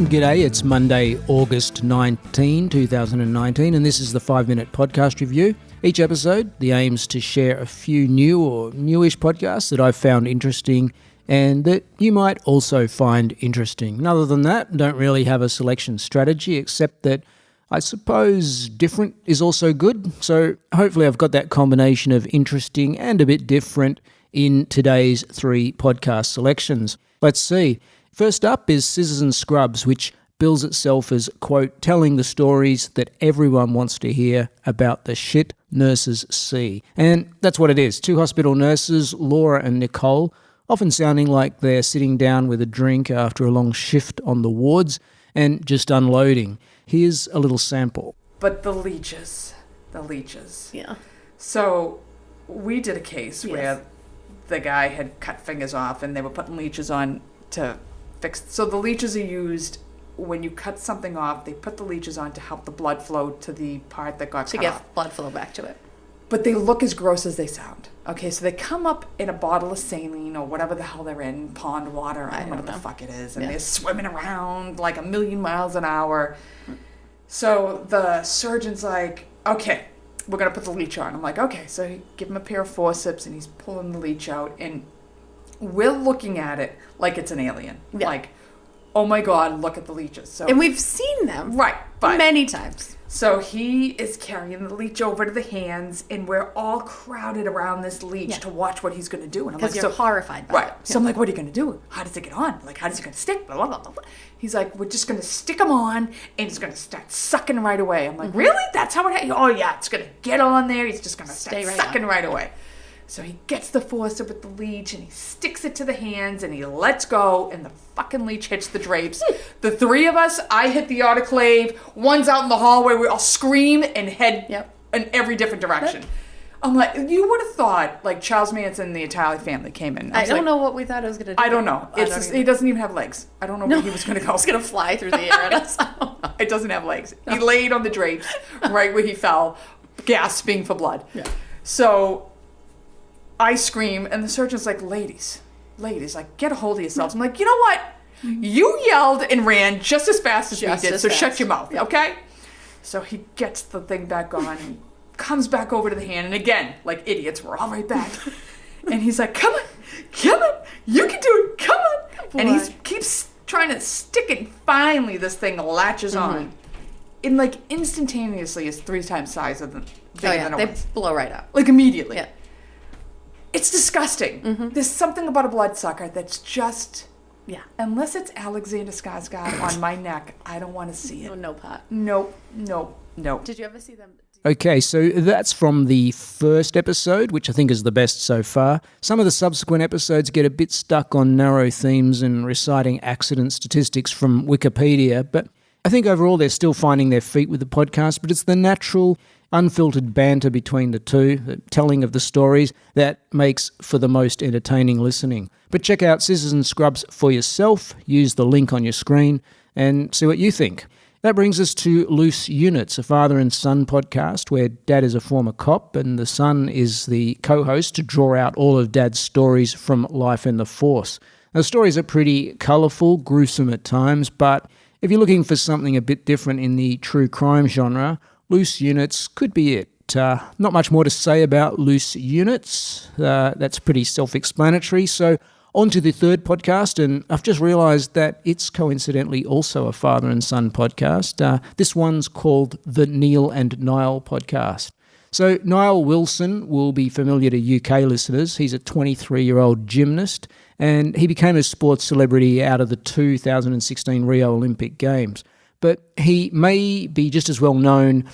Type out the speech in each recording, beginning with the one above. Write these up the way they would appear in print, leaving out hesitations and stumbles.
And g'day, it's Monday, August 19, 2019, and this is the 5-Minute Podcast Review. Each episode, the aim's to share a few new or newish podcasts that I've found interesting and that you might also find interesting. And other than that, don't really have a selection strategy, except that I suppose different is also good. So hopefully I've got that combination of interesting and a bit different in today's 3 podcast selections. Let's see. First up is Scissors and Scrubs, which bills itself as, quote, telling the stories that everyone wants to hear about the shit nurses see. And that's what it is. 2 hospital nurses, Laura and Nicole, often sounding like they're sitting down with a drink after a long shift on the wards and just unloading. Here's a little sample. But the leeches. Yeah. So we did a case where the guy had cut fingers off and they were putting leeches on to fix. So the leeches are used when you cut something off. They put the leeches on to help the blood flow to the part that got cut off. To get blood flow back to it. But they look as gross as they sound. Okay, so they come up in a bottle of saline or whatever the hell they're in, pond water, I don't know what the fuck it is, and they're swimming around like a million miles an hour. So the surgeon's like, okay, we're going to put the leech on. I'm like, okay. So he give him a pair of forceps and he's pulling the leech out, and we're looking at it like it's an alien. Yeah. Like, oh my God, look at the leeches. So, and we've seen them. Right. But many times. so he is carrying the leech over to the hands, and we're all crowded around this leech to watch what he's going to do. And I'm like, Because you're horrified by it. So I'm like, what are you going to do? How does it get on? Like, how does it going to stick? Blah, blah, blah, blah. He's like, we're just going to stick him on, and it's going to start sucking right away. I'm like, really? That's how it happens? Oh, yeah, it's going to get on there. He's just going to start sucking right away. So he gets the forceps with the leech, and he sticks it to the hands, and he lets go, and the fucking leech hits the drapes. The 3 of us, I hit the autoclave. One's out in the hallway. We all scream and head in every different direction. I'm like, you would have thought, like, Charles Manson and the Italian family came in. I don't know what we thought it was going to do. I don't know. He doesn't even have legs. I don't know where he was going to go. It's going to fly through the air at us. It doesn't have legs. He laid on the drapes right where he fell, gasping for blood. Yeah. So I scream, and the surgeon's like, ladies, like, get a hold of yourselves. I'm like, you know what? You yelled and ran just as fast as we did, so shut your mouth, okay? So he gets the thing back on and comes back over to the hand, and again, like idiots, we're all right back. And he's like, come on, you can do it, come on. And he keeps trying to stick it, and finally this thing latches on. And like instantaneously is 3 times size of the bigger than it they was. blow right up. Like immediately. Yeah. It's disgusting. There's something about a bloodsucker that's just, unless it's Alexander Skarsgård on my neck, I don't want to see it. No pot. Nope. Did you ever see them? Okay, so that's from the first episode, which I think is the best so far. Some of the subsequent episodes get a bit stuck on narrow themes and reciting accident statistics from Wikipedia, but I think overall they're still finding their feet with the podcast, but it's the natural, unfiltered banter between the two, the telling of the stories, that makes for the most entertaining listening. But check out Scissors and Scrubs for yourself, use the link on your screen, and see what you think. That brings us to Loose Units, a father and son podcast where dad is a former cop and the son is the co-host to draw out all of dad's stories from life in the force. Now, the stories are pretty colourful, gruesome at times, but if you're looking for something a bit different in the true crime genre, Loose Units could be it. Not much more to say about Loose Units. That's pretty self-explanatory. So on to the third podcast, and I've just realised that it's coincidentally also a father and son podcast. This one's called the Neil and Nile podcast. So Nile Wilson will be familiar to UK listeners. He's a 23-year-old gymnast, and he became a sports celebrity out of the 2016 Rio Olympic Games. But he may be just as well known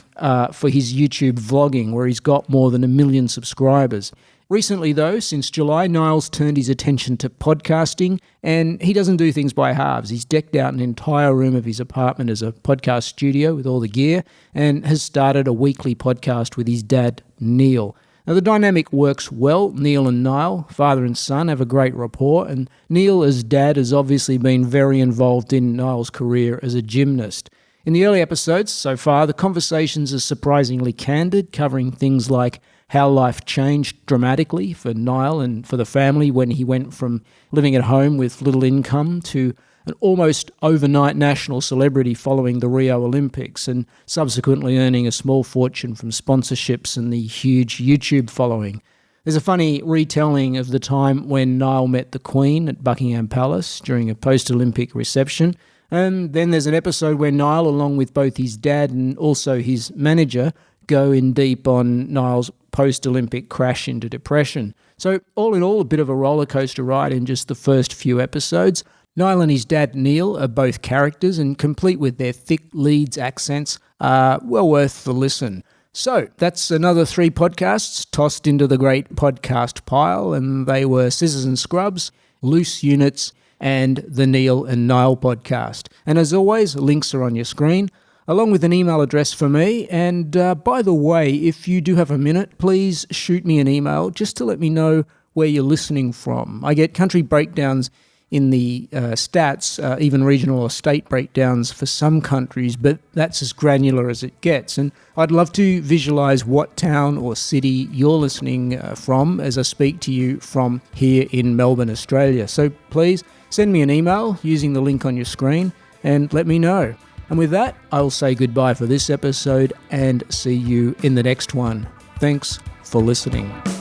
for his YouTube vlogging, where he's got more than 1 million subscribers. Recently, though, since July, Niles turned his attention to podcasting, and he doesn't do things by halves. He's decked out an entire room of his apartment as a podcast studio with all the gear, and has started a weekly podcast with his dad, Neil. Now, the dynamic works well. Neil and Nile, father and son, have a great rapport, and Neil, as dad, has obviously been very involved in Nile's career as a gymnast. In the early episodes so far, the conversations are surprisingly candid, covering things like how life changed dramatically for Nile and for the family when he went from living at home with little income to an almost overnight national celebrity following the Rio Olympics and subsequently earning a small fortune from sponsorships and the huge YouTube following. There's a funny retelling of the time when Nile met the Queen at Buckingham Palace during a post-Olympic reception. And then there's an episode where Nile, along with both his dad and also his manager, go in deep on Nile's post-Olympic crash into depression. So all in all, a bit of a roller coaster ride in just the first few episodes. Nile and his dad Neil are both characters, and complete with their thick Leeds accents, are well worth the listen. So that's another 3 podcasts tossed into the great podcast pile, and they were Scissors and Scrubs, Loose Units, and the Neil and Nile podcast. And as always, links are on your screen, along with an email address for me. And by the way, if you do have a minute, please shoot me an email just to let me know where you're listening from. I get country breakdowns in the stats, even regional or state breakdowns for some countries, but that's as granular as it gets. And I'd love to visualise what town or city you're listening from as I speak to you from here in Melbourne, Australia. So please send me an email using the link on your screen and let me know. And with that, I'll say goodbye for this episode and see you in the next one. Thanks for listening.